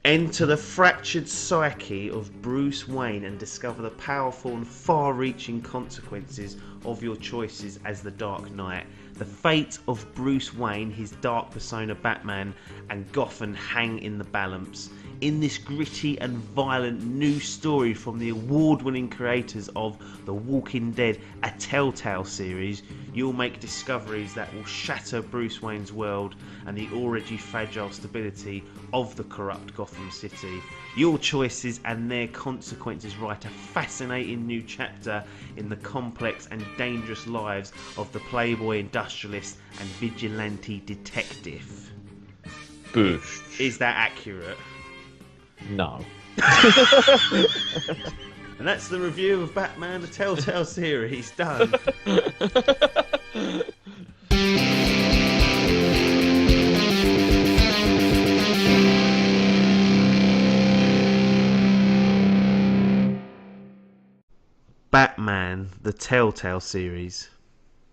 Enter the fractured psyche of Bruce Wayne and discover the powerful and far-reaching consequences of your choices as the Dark Knight. The fate of Bruce Wayne, his dark persona Batman, and Gotham hang in the balance. In this gritty and violent new story from the award-winning creators of The Walking Dead, a Telltale series, you'll make discoveries that will shatter Bruce Wayne's world and the already fragile stability of the corrupt Gotham City. Your choices and their consequences write a fascinating new chapter in the complex and dangerous lives of the playboy industrialist and vigilante detective. Bush. Is that accurate? No. And that's the review of Batman the Telltale series done. Batman the Telltale series,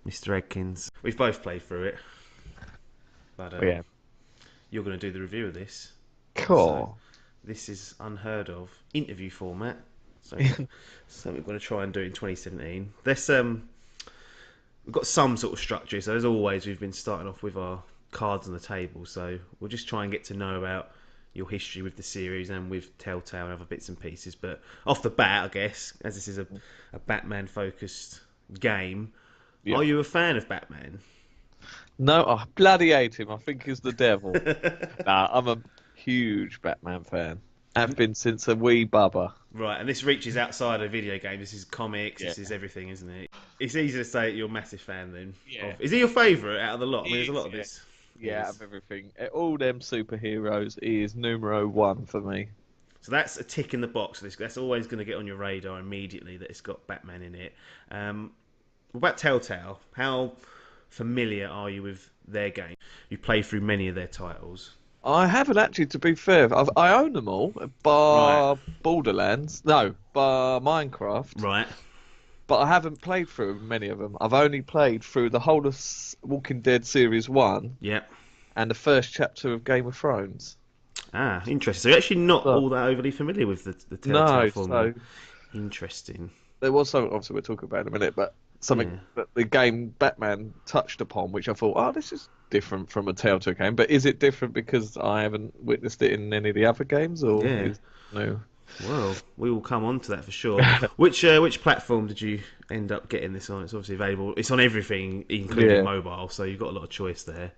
Mr. Adkins. We've both played through it. But Yeah. you're going to do the review of this. Cool. So, this is unheard of interview format. So, so we're going to try and do it in 2017. We've got some sort of structure. So as always, we've been starting off with our cards on the table. So we'll just try and get to know about your history with the series and with Telltale and other bits and pieces. But off the bat, I guess, as this is a Batman-focused game, are you a fan of Batman? No, I bloody hate him. I think he's the devil. Nah, I'm a huge Batman fan. Have been since a wee bubba. Right, and this reaches outside of video games. This is comics. Yeah. This is everything, isn't it? It's easy to say that you're a massive fan then. Yeah. Is he your favourite out of the lot? I mean, there's a lot of this. Yeah, out of everything. All them superheroes, he is numero one for me. So that's a tick in the box. That's always going to get on your radar immediately that it's got Batman in it. What about Telltale? How familiar are you with their game? You play through many of their titles. I haven't actually, to be fair. I own them all, bar Borderlands. No, bar Minecraft. Right. But I haven't played through many of them. I've only played through the whole of Walking Dead Series 1 Yep. and the first chapter of Game of Thrones. Ah, interesting. So you're actually not all that overly familiar with the Telltale formula. So Interesting. there was something, obviously we'll talk about in a minute, but something that the game Batman touched upon, which I thought, oh, this is different from a Telltale game. But is it different because I haven't witnessed it in any of the other games? Or no? Well, we will come on to that for sure. Which platform did you end up getting this on? It's obviously available. It's on everything, including mobile, so you've got a lot of choice there.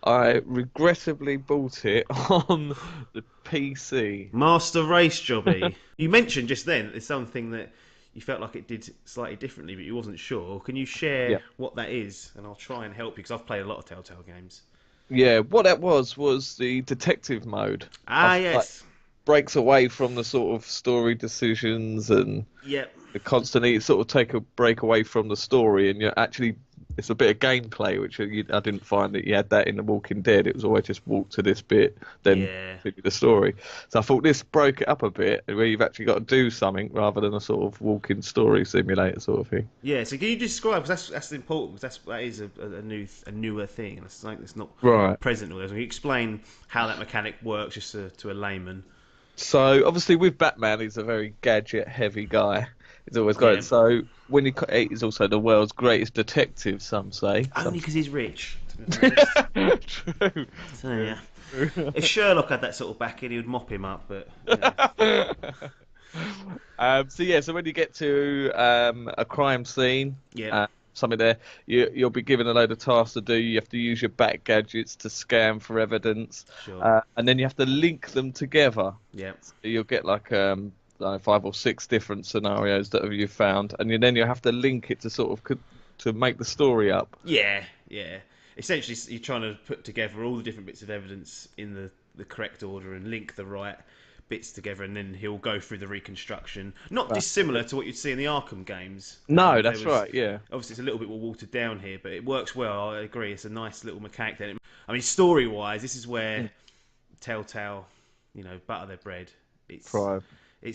I regrettably bought it on the PC. Master Race Jobby. You mentioned just then it's something that you felt like it did slightly differently, but you wasn't sure. Can you share what that is? And I'll try and help you because I've played a lot of Telltale games. Yeah, what that was the detective mode. Yes. Breaks away from the sort of story decisions and the constantly sort of take a break away from the story, and you're actually it's a bit of gameplay, which I didn't find that you had that in The Walking Dead. It was always just walk to this bit, then the story. So I thought this broke it up a bit, where you've actually got to do something rather than a sort of walking story simulator sort of thing. Yeah. So can you describe? Because that's important. Because that is a newer thing. That's something that's not present. Can you explain how that mechanic works, just to a layman? So obviously with Batman, he's a very gadget-heavy guy. He's always got it. So when he's also the world's greatest detective, some say. Only because he's rich. True. So yeah. If Sherlock had that sort of backing, he would mop him up. But so when you get to a crime scene, something there, you'll be given a load of tasks to do. You have to use your bat gadgets to scan for evidence, and then you have to link them together. Yeah. So you'll get like 5 or 6 different scenarios that you've found, and then you have to link it to sort of to make the story up. Yeah. Essentially, you're trying to put together all the different bits of evidence in the correct order and link the right bits together, and then he'll go through the reconstruction. Not dissimilar to what you'd see in the Arkham games. No, that's right, yeah. Obviously, it's a little bit more watered down here, but it works well. I agree. It's a nice little mechanic. I mean, story-wise, this is where Telltale, butter their bread. It's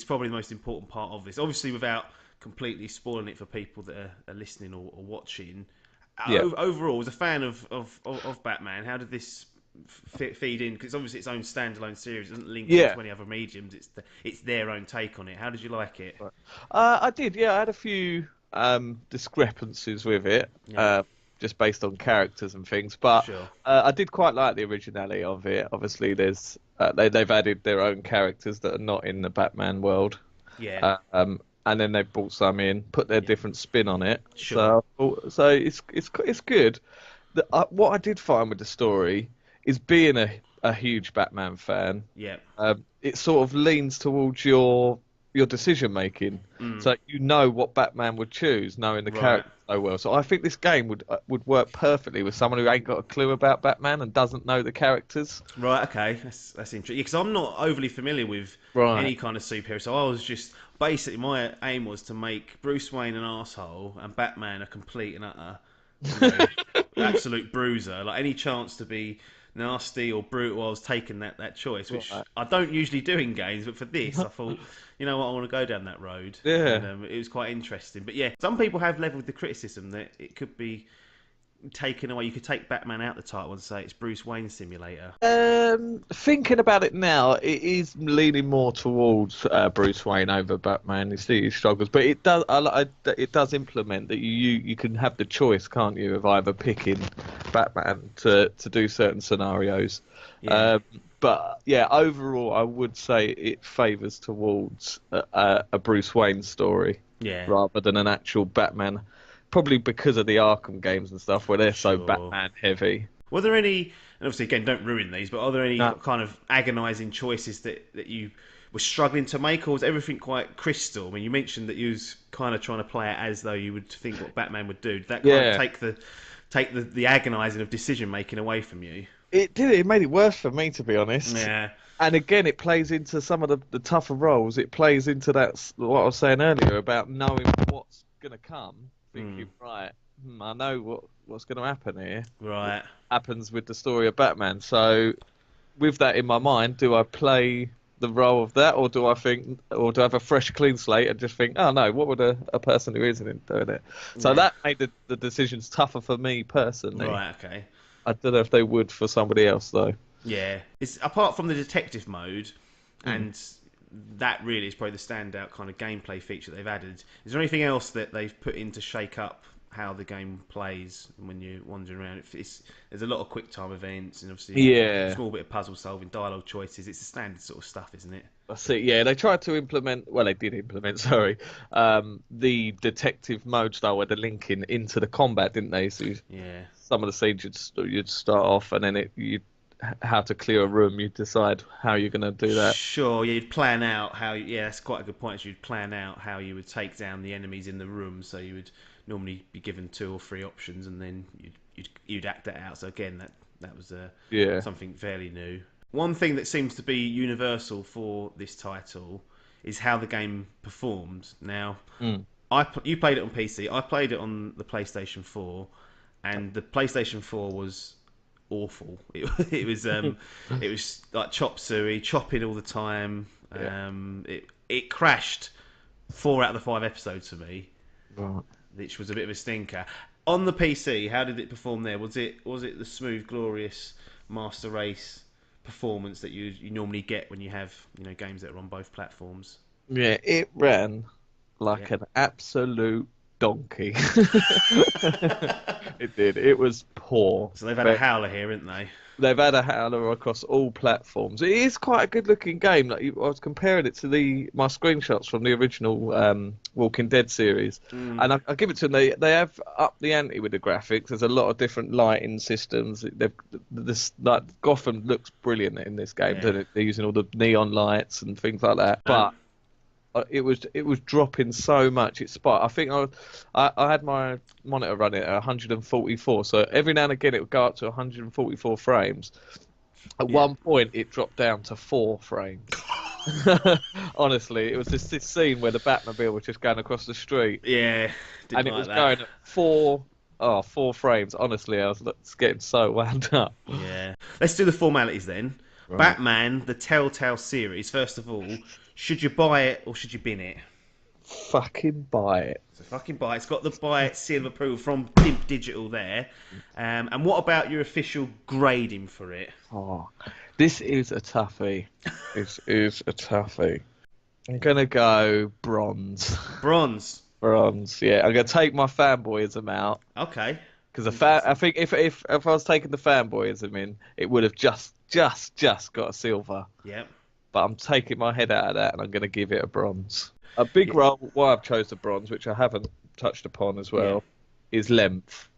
probably the most important part of this. Obviously, without completely spoiling it for people that are listening or watching. Overall, as a fan of Batman, how did this feed in, because it's obviously its own standalone series. It doesn't link Yeah. into any other mediums. It's their own take on it. How did you like it? Right. I did, yeah. I had a few discrepancies with it, Yeah, just based on characters and things. But sure. I did quite like the originality of it. Obviously, there's they've added their own characters that are not in the Batman world, Yeah, and then they've brought some in, put their yeah, different spin on it. sure. So it's good. What I did find with the story is being a huge Batman fan. Yeah. It sort of leans towards your decision making, Mm, so you know what Batman would choose, knowing the right. character so well. So I think this game would work perfectly with someone who ain't got a clue about Batman and doesn't know the characters. Right, okay, that's interesting. Yeah, because I'm not overly familiar with Right. any kind of superhero, so I was just basically my aim was to make Bruce Wayne an asshole and Batman a complete and utter, you know, absolute bruiser. Like any chance to be nasty or brutal, I was taking that choice, which Right. I don't usually do in games, but for this, I thought, you know what, I want to go down that road, and Yeah. it was quite interesting. But yeah, some people have leveled the criticism that it could be taken away. You could take Batman out the title and say it's Bruce Wayne Simulator. Thinking about it now, it is leaning more towards Bruce Wayne over Batman. You see his struggles, but it does implement that you can have the choice, can't you, of either picking Batman to do certain scenarios. Yeah, But yeah, overall, I would say it favours towards a Bruce Wayne story yeah, rather than an actual Batman. Probably because of the Arkham games and stuff, where they're so sure. Batman heavy. Were there any, and obviously again, don't ruin these, but are there any No. kind of agonising choices that you were struggling to make, or was everything quite crystal? I mean, you mentioned that you was kind of trying to play it as though you would think what Batman would do. Did that kind of Yeah. take the agonising of decision making away from you? It did. It made it worse for me, to be honest. Yeah, And again, it plays into some of the tougher roles. It plays into what I was saying earlier about knowing what's going to come, thinking, right, I know what's going to happen here. What right. happens with the story of Batman. So, with that in my mind, do I play the role of that, or do I have a fresh, clean slate and just think, oh no, what would a person who isn't doing it? So Yeah. that made the decisions tougher for me personally. Right. Okay. I don't know if they would for somebody else though. Yeah. It's apart from the detective mode, Mm. and that really is probably the standout kind of gameplay feature they've added. Is there anything else that they've put in to shake up how the game plays when you're wandering around? There's a lot of quick time events and obviously a Yeah, small bit of puzzle solving, dialogue choices. It's the standard sort of stuff, isn't it? I see. Yeah, they tried to implement. Well, they did implement. Sorry, the detective mode style where they're linking into the combat, didn't they? So Yeah. some of the scenes you'd start off, and then how to clear a room. You decide how you're going to do that. Sure, yeah, you'd plan out how. Yeah, that's quite a good point. You'd plan out how you would take down the enemies in the room. So you would normally be given 2 or 3 options, and then you'd act that out. So again, that was Yeah. something fairly new. One thing that seems to be universal for this title is how the game performed. Now, Mm. you played it on PC. I played it on the PlayStation 4, and the PlayStation 4 was awful. It was like chop suey, chopping all the time. Yeah. It crashed 4 out of the 5 episodes for me, Right. which was a bit of a stinker. On the PC, how did it perform there? Was it the smooth, glorious Master Race performance that you normally get when you have games that are on both platforms? Yeah, it ran Yeah. like an absolute donkey. It did. It was poor. So they've had a howler here, haven't they? They've had a howler across all platforms. It is quite a good-looking game. Like I was comparing it to my screenshots from the original Walking Dead series, and I give it to them. They have upped the ante with the graphics. There's a lot of different lighting systems. This like Gotham looks brilliant in this game. Yeah. They're using all the neon lights and things like that. But it was dropping so much. It spiked. I think I had my monitor running at 144, so every now and again it would go up to 144 frames. At one point it dropped down to 4 frames. Honestly, it was just this scene where the Batmobile was just going across the street, Yeah, and didn't it like was that. going at 4 frames. Honestly, I was getting so wound up. Yeah. Let's do the formalities then. Right. Batman, the Telltale series. First of all, should you buy it or should you bin it? fucking buy it. So fucking buy it. It's got the buy it seal of approval from Dimp Digital there. And what about your official grading for it? Oh, this is a toughie. This is a toughie. I'm gonna go bronze. Bronze. Bronze, yeah. I'm gonna take my fanboyism out Okay. because I think if I was taking the fanboyism in, it would have just got a silver. Yep. But I'm taking my head out of that and I'm gonna give it a bronze. A big Yeah. role why I've chose the bronze, which I haven't touched upon as Yeah. well, is length.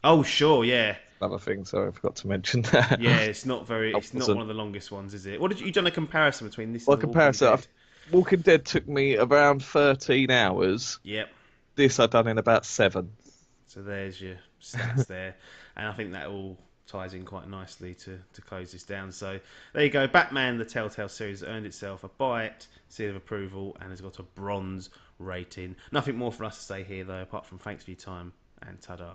Oh, sure, yeah. Another thing, sorry, I forgot to mention that. Yeah, it's not I it's not one wasn't. of the longest ones, is it? What did you done a comparison between this Well, and The Walking comparison, Dead? Walking Dead took me around 13 hours. Yep. This I've done in about 7. So there's your stats there. And I think that all ties in quite nicely to close this down. So there you go. Batman, the Telltale series, earned itself a buy it, seal of approval, and has got a bronze rating. Nothing more for us to say here, though, apart from thanks for your time and ta-da.